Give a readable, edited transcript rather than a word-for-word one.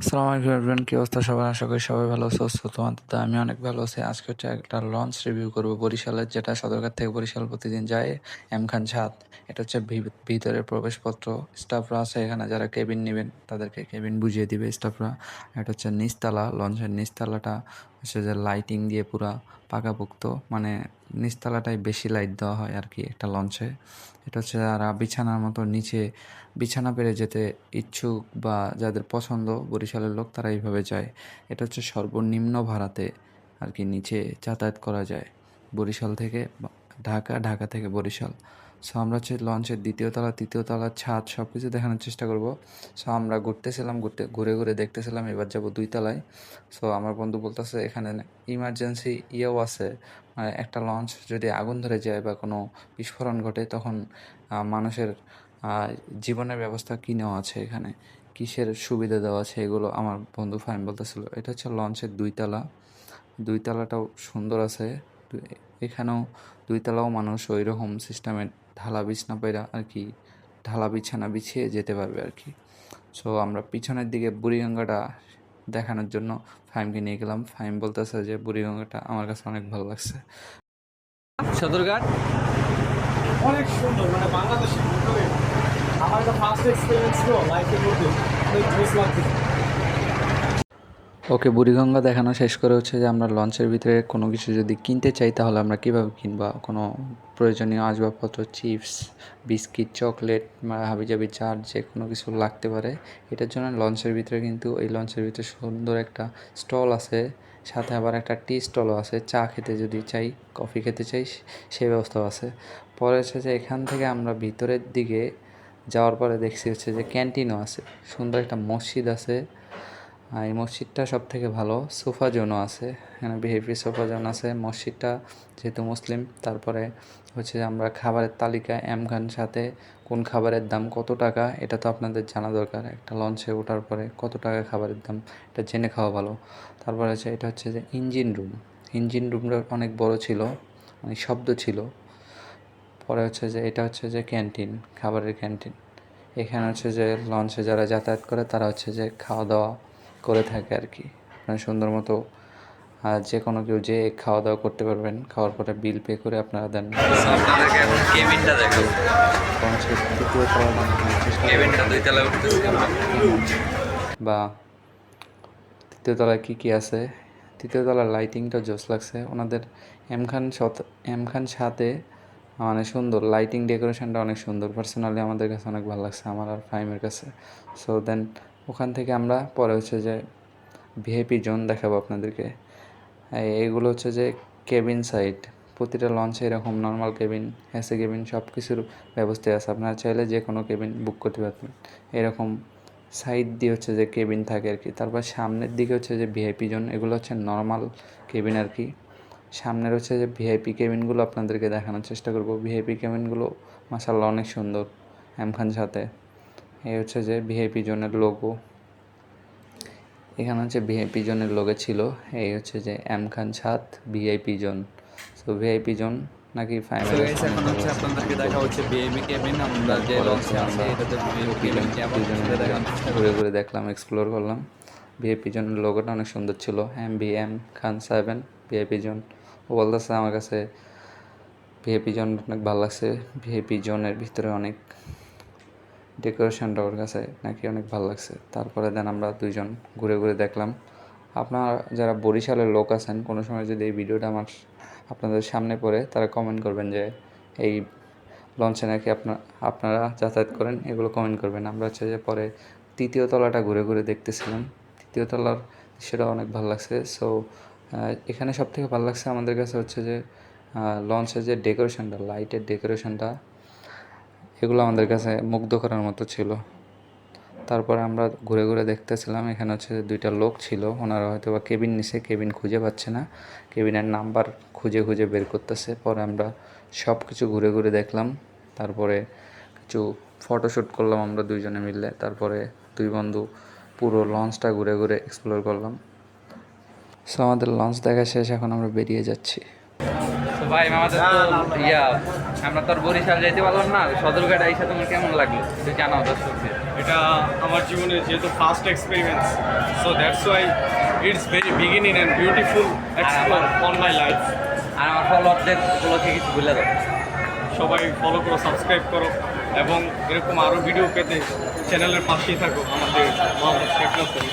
আসসালামু আলাইকুম এভরিওয়ান, কি অবস্থা সবার? আশা করি সবাই ভালো আছো। তোমাদের তো আমি অনেক ভালো আছি। আজকে হচ্ছে একটা লঞ্চ রিভিউ করবো বরিশালের, যেটা সদরঘাট থেকে বরিশাল প্রতিদিন যায়। এম খান ছাদ, এটা হচ্ছে ভিতরের প্রবেশপত্র। স্টাফরা আছে এখানে, যারা কেবিন নেবেন তাদেরকে কেবিন বুঝিয়ে দিবে স্টাফরা। এটা হচ্ছে নিচতলা, লঞ্চের নিচতলাটা হচ্ছে যে লাইটিং দিয়ে পুরা পাকাপোক্ত, মানে নিচতলাটায় বেশি লাইট দেওয়া হয় আর কি একটা লঞ্চে। এটা হচ্ছে যারা বিছানার মতো নিচে বিছানা পেরে যেতে ইচ্ছুক বা যাদের পছন্দ বরিশালের লোক, তারা এইভাবে যায়। এটা হচ্ছে সর্বনিম্ন ভাড়াতে আর কি নিচে যাতায়াত করা যায় বরিশাল থেকে ঢাকা, ঢাকা থেকে বরিশাল। সো আমরা হচ্ছে লঞ্চের দ্বিতীয় তলা, তৃতীয় তলার ছাদ সব কিছু দেখানোর চেষ্টা করব। সো আমরা ঘুরতেছিলাম, ঘুরে ঘুরে দেখতেছিলাম, এবার যাব দুই তলায়। সো আমার বন্ধু বলতেছে এখানে ইমার্জেন্সি ইয়েও আছে, মানে একটা লঞ্চ যদি আগুন ধরে যায় বা কোনো বিস্ফোরণ ঘটে, তখন মানুষের জীবনের ব্যবস্থা কী নেওয়া আছে এখানে, কিসের সুবিধা দেওয়া আছে, এগুলো আমার বন্ধু ফাহিম বলতেছিল। এটা হচ্ছে লঞ্চের দুই তলা, দুই তলাটাও সুন্দর আছে। এখানেও দুই তলাও মানুষ ওই রকম সিস্টেমে ঢালা বিছনা পেরা আর কি, ঢালা বিছানা বিছিয়ে যেতে পারবে আর কি। সো আমরা পিছনের দিকে বুড়িগঙ্গাটা দেখানোর জন্য ফাহিমকে নিয়ে গেলাম। ফাহিম বলতেছে যে বুড়িগঙ্গাটা আমার কাছে অনেক ভালো লাগছে। সদরঘাট অনেক সুন্দর, মানে বাংলাদেশের ভিতরে আমার একটা ফার্স্ট এক্সপিরিয়েন্স ছিল লাইফের মধ্যে, অনেক জোস লাগছে। ওকে, বুড়িগঙ্গা দেখানো শেষ করে হচ্ছে যে আমরা লঞ্চের ভিতরে কোনো কিছু যদি কিনতে চাই, তাহলে আমরা কীভাবে কিনবা, কোনো প্রয়োজনীয় আসবাবপত্র, চিপস, বিস্কিট, চকলেট, হাবিজাবি চাট, যে কোনো কিছু লাগতে পারে, এটার জন্য লঞ্চের ভিতরে কিন্তু এই লঞ্চের ভিতরে সুন্দর একটা স্টল আছে, সাথে আবার একটা টি স্টলও আছে। চা খেতে যদি চাই, কফি খেতে চাই, সেই ব্যবস্থাও আছে। পরে হচ্ছে যে এখান থেকে আমরা ভিতরের দিকে যাওয়ার পরে দেখছি হচ্ছে যে ক্যান্টিনও আছে, সুন্দর একটা মসজিদ আছে। এই মসজিদটা সব থেকে ভালো। সোফা জোনও আছে এখানে, ভিআইপি সোফা জোন আছে। মসজিদটা যেহেতু মুসলিম, তারপরে হচ্ছে আমরা খাবারের তালিকা এম খান সাথে কোন খাবারের দাম কত টাকা, এটা তো আপনাদের জানা দরকার। একটা লঞ্চে ওঠার পরে কত টাকা খাবারের দাম, এটা জেনে খাওয়া ভালো। তারপরে হচ্ছে এটা হচ্ছে যে ইঞ্জিন রুম। ইঞ্জিন রুমটা অনেক বড় ছিল, অনেক শব্দ ছিল। পরে হচ্ছে যে এটা হচ্ছে যে ক্যান্টিন, খাবারের ক্যান্টিন। এখানে হচ্ছে যে লঞ্চে যারা যাতায়াত করে, তারা হচ্ছে যে খাওয়া দাওয়া করে থাকে আর কি। মানে সুন্দর মতো যে কোনো কেউ যে খাওয়া দাওয়া করতে পারবেন, খাওয়ার পরে বিল পে করে আপনারা দেন। আপনাদেরকে এখন কেবিনটা দেখো। লঞ্চের তৃতীয় তলা কেবিনটা দুই তলায় উঠতেছি আমরা। বা তৃতীয় তলায় কী কী আছে। তৃতীয় তলার লাইটিংটা জোস লাগছে ওনাদের। এম খান সাথে মানে সুন্দর লাইটিং, ডেকোরেশনটা অনেক সুন্দর। পার্সোনালি আমাদের কাছে অনেক ভালো লাগছে, আমার আর ফাইমের কাছে। সো দেন ওখান থেকে আমরা পরে হচ্ছে যে ভিআইপি জোন দেখাবো আপনাদেরকে। এইগুলো হচ্ছে যে কেবিন সাইড। প্রতিটা লঞ্চে এরকম নর্মাল কেবিন, এসি কেবিন, সব কিছুর ব্যবস্থাই আছে। আপনারা চাইলে যে কোনো কেবিন বুক করতে পারবেন। এরকম সাইড দিয়ে হচ্ছে যে কেবিন থাকে আর কি। তারপর সামনের দিকে হচ্ছে যে ভিআইপি জোন, এগুলো হচ্ছে নর্মাল কেবিন আর কি। সামনের হচ্ছে যে ভিআইপি কেবিনগুলো আপনাদেরকে দেখানোর চেষ্টা করব। ভিআইপি কেবিনগুলো মাশাআল্লাহ অনেক সুন্দর। এম খান সাথে এই হচ্ছে যে ভিআইপি জোনের লোগো, এখানে হচ্ছে ভিআইপি জোনের লোগো ছিল। এই হচ্ছে যে এম খান ছাদ VIP zone. So VIP zone নাকি সো গাইস, এখন হচ্ছে আপনাদেরকে দেখা হচ্ছে বিএবি কেবিন। আমরা যে লঞ্চে আছি এটাতে বিএবি কেবিন কেমন সেটা দেখানোর চেষ্টা করব। ঘুরে ঘুরে দেখলাম, এক্সপ্লোর করলাম। ভিআইপি জোনের লোগোটা অনেক সুন্দর ছিল, এম খান 7 ভিআইপি জোন। ও বলতেছে আমার কাছে ভিআইপি জোন অনেক ভালো লাগছে, ভিআইপি জোনের ভিতরে অনেক ডেকোরেশনটা ওর কাছে নাকি অনেক ভালো লাগছে। তারপরে দেন আমরা দুইজন ঘুরে ঘুরে দেখলাম। আপনারা যারা বরিশালের লোক আছেন, কোনো সময় যদি এই ভিডিওটা আপনাদের সামনে পড়ে, তারা কমেন্ট করবেন যে এই লঞ্চে নাকি আপনারা যাতায়াত করেন, এগুলো কমেন্ট করবেন। আমরা হচ্ছে যে পরে তৃতীয় তলাটা ঘুরে ঘুরে দেখতেছিলাম। তৃতীয় তলার সেটা অনেক ভালো লাগছে। সো এখানে সব থেকে ভালো লাগছে আমাদের কাছে হচ্ছে যে লঞ্চের যে ডেকোরেশনটা, লাইটের ডেকোরেশনটা, এগুলো আমাদের কাছে মুগ্ধ করার মতো ছিল। তারপরে আমরা ঘুরে ঘুরে দেখতেছিলাম। এখানে হচ্ছে দুইটা লোক ছিল, ওনারা হয়তো বা কেবিন নিছে, কেবিন খুঁজে পাচ্ছে না, কেবিনের নাম্বার খুঁজে খুঁজে বের করতেছে। পরে আমরা সব কিছু ঘুরে ঘুরে দেখলাম। তারপরে কিছু ফটোশ্যুট করলাম আমরা দুইজনে মিলে। তারপরে দুই বন্ধু পুরো লঞ্চটা ঘুরে ঘুরে এক্সপ্লোর করলাম। সো আমাদের লঞ্চ দেখা শেষ, এখন আমরা বেরিয়ে যাচ্ছি। তো ভাই আমাদের তো আমরা তো আর বরিশাল যাইতে পারলাম না। সদরঘাট আইসা তোমার কেমন লাগলো একটু জানাও দর্শকদের। এটা আমার জীবনে যেহেতু first experience, so that's why it's very beginning and beautiful explore on my life. আর আমার ফলোয়ারদের উপলক্ষে কিছু বলে দাও। সবাই ফলো করো, সাবস্ক্রাইব করো এবং এরকম আরও ভিডিও পেতে চ্যানেলের পাশেই থাকো আমাদের মোহাম্মদ শেখ নাসির।